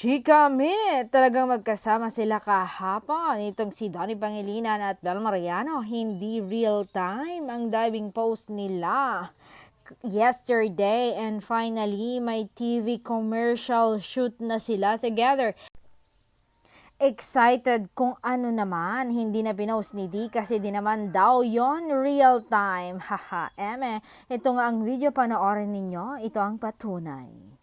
Chika Minute, talagang magkasama sila kahapon. Itong si Donnie Pangilinan at Bel Mariano, hindi real time ang diving post nila yesterday, and finally may TV commercial shoot na sila together. Excited kung ano naman, hindi na pinost ni D kasi di naman daw yon real time. Haha, eme. Ito nga ang video, panoorin ninyo. Ito ang patunay.